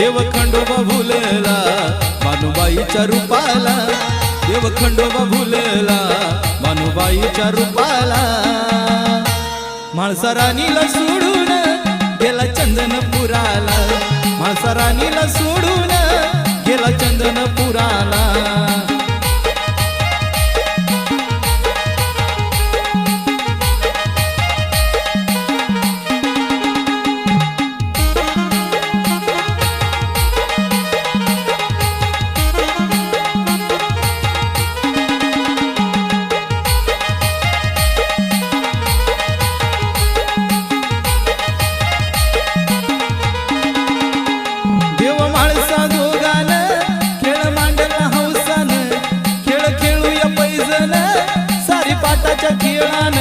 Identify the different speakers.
Speaker 1: देव खंडोबा भुलला मानुबाईच्या रूपाला, देव खंडोबा भुलला मानुबाईच्या रूपाला। म्हाळसा राणीला सोडून गेला चंदनपुराला, म्हाळसा राणीला सोडून गेला चंदनपुराला। खेळान